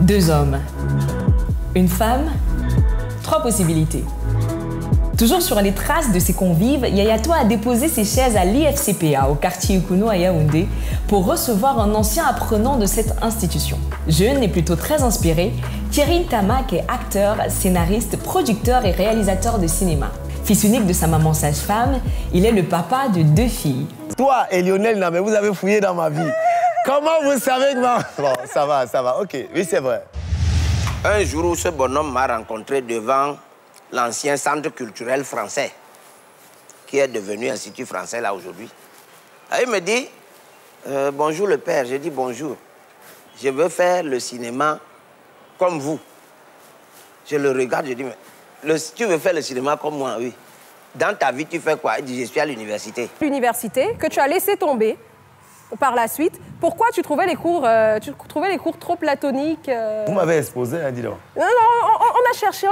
2 hommes, une femme, 3 possibilités. Toujours sur les traces de ses convives, Yaya Touré a déposé ses chaises à l'IFCPA, au quartier Ukuno à Yaoundé, pour recevoir un ancien apprenant de cette institution. Jeune et plutôt très inspiré, Thierry Ntamak est acteur, scénariste, producteur et réalisateur de cinéma. Fils unique de sa maman sage-femme, il est le papa de 2 filles. Toi et Lionel Namé, vous avez fouillé dans ma vie. Comment vous savez que ma... Bon, ça va, ok, oui c'est vrai. Un jour où ce bonhomme m'a rencontré devant l'ancien centre culturel français, qui est devenu Institut français là aujourd'hui. Il me dit, bonjour le père, j'ai dit bonjour. Je veux faire le cinéma comme vous. Je le regarde, je dis, mais tu veux faire le cinéma comme moi, oui. Dans ta vie, tu fais quoi? Il dit, je suis à l'université. L'université que tu as laissé tomber par la suite. Pourquoi tu trouvais les cours, trop platoniques Vous m'avez exposé, hein, dis donc. Non, on a cherché.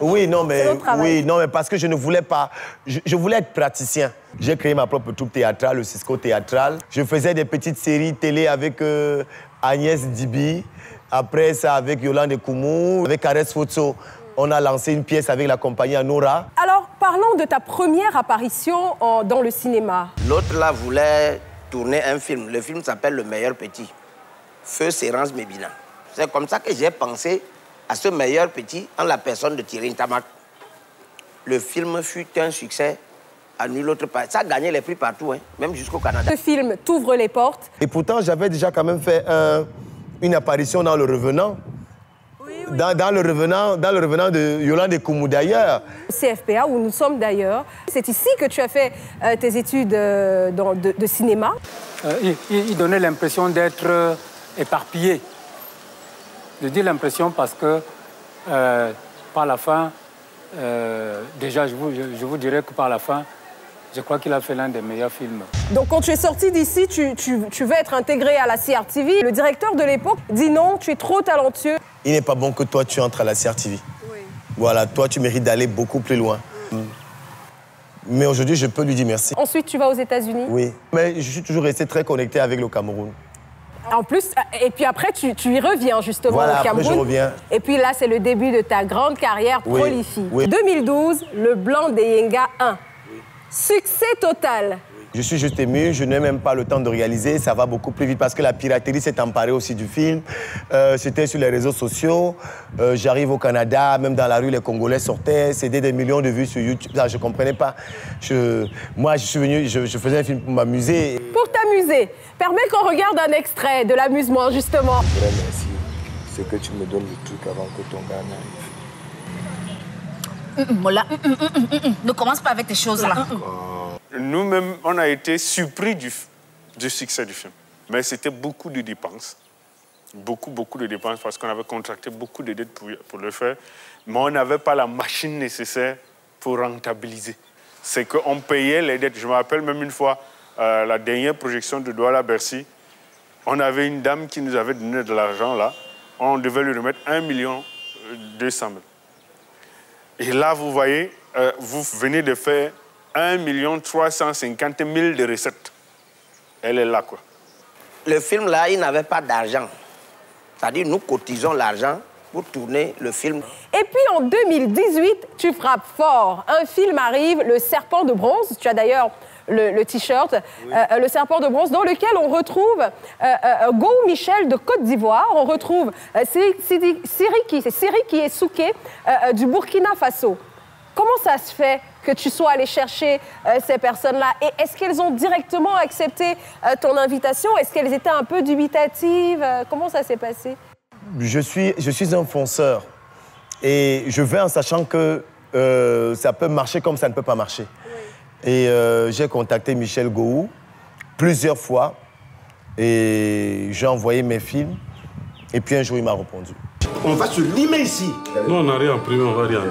Oui, non, mais parce que je ne voulais pas... Je voulais être praticien. J'ai créé ma propre troupe théâtrale, le Cisco Théâtral. Je faisais des petites séries télé avec Agnès Dibi. Après ça, avec Yolande Koumou, avec Arès Fotso. On a lancé une pièce avec la compagnie Anora. Alors, parlons de ta première apparition dans le cinéma. L'autre, là, voulait tourner un film. Le film s'appelle Le Meilleur Petit. Feu Sérance Mébina. C'est comme ça que j'ai pensé à ce meilleur petit en la personne de Thierry Ntamak. Le film fut un succès à nul autre part. Ça a gagné les prix partout, hein, même jusqu'au Canada. Ce film t'ouvre les portes. Et pourtant, j'avais déjà quand même fait une apparition dans Le Revenant. Dans le revenant de Yolande Koumou d'ailleurs. CFPA, où nous sommes d'ailleurs. C'est ici que tu as fait tes études de cinéma. Il donnait l'impression d'être éparpillé. Je dis l'impression parce que, par la fin, déjà, je vous dirais que par la fin, je crois qu'il a fait l'un des meilleurs films. Donc, quand tu es sorti d'ici, tu veux être intégré à la CRTV. Le directeur de l'époque dit non, tu es trop talentueux. Il n'est pas bon que toi, tu entres à la CRTV. Oui. Voilà, toi, tu mérites d'aller beaucoup plus loin. Mais aujourd'hui, je peux lui dire merci. Ensuite, tu vas aux États-Unis? Oui, mais je suis toujours resté très connecté avec le Cameroun. En plus, et puis après, tu y reviens justement voilà, au Cameroun. Après, je reviens. Et puis là, c'est le début de ta grande carrière prolifique. Oui. 2012, Le Blanc des Yenga 1. Oui. Succès total. Je suis juste ému, je n'ai même pas le temps de réaliser, ça va beaucoup plus vite parce que la piraterie s'est emparée aussi du film. C'était sur les réseaux sociaux, j'arrive au Canada, même dans la rue, les Congolais sortaient, c'était des millions de vues sur YouTube, ça, je ne comprenais pas. Moi, je suis venu, je faisais un film pour m'amuser. Pour t'amuser, permets qu'on regarde un extrait de l'amusement, justement. Très merci, c'est que tu me donnes le truc avant que ton gars n'arrive. Mola, ne commence pas avec tes choses là. Nous-mêmes, on a été surpris du succès du film. Mais c'était beaucoup de dépenses. Beaucoup de dépenses parce qu'on avait contracté beaucoup de dettes pour le faire. Mais on n'avait pas la machine nécessaire pour rentabiliser. C'est qu'on payait les dettes. Je me rappelle même une fois, la dernière projection de Douala Bercy, on avait une dame qui nous avait donné de l'argent là. On devait lui remettre 1 200 000. Et là, vous voyez, vous venez de faire 1 350 000 de recettes. Elle est là, quoi. Le film, là, il n'avait pas d'argent. C'est-à-dire, nous cotisons l'argent pour tourner le film. Et puis, en 2018, tu frappes fort. Un film arrive, Le Serpent de bronze. Tu as d'ailleurs le t-shirt, oui. Le Serpent de bronze, dans lequel on retrouve Go Michel de Côte d'Ivoire. On retrouve Siriki Essouké du Burkina Faso. Comment ça se fait que tu sois allé chercher ces personnes-là? Et est-ce qu'elles ont directement accepté ton invitation? Est-ce qu'elles étaient un peu dubitatives? Comment ça s'est passé? Je suis un fonceur. Et je vais en sachant que ça peut marcher comme ça ne peut pas marcher. Oui. Et j'ai contacté Michel Gou plusieurs fois. Et j'ai envoyé mes films. Et puis un jour, il m'a répondu. On va se limer ici. Non, on n'a rien imprimé, on va rien.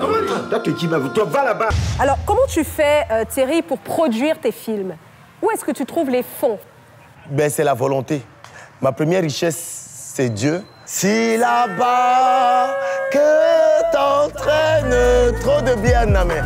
Toi, tu dis, toi, va là-bas. Alors, comment tu fais, Thierry, pour produire tes films? Où est-ce que tu trouves les fonds? Ben, c'est la volonté. Ma première richesse, c'est Dieu. Si là-bas que t'entraînes trop de bien, Namé.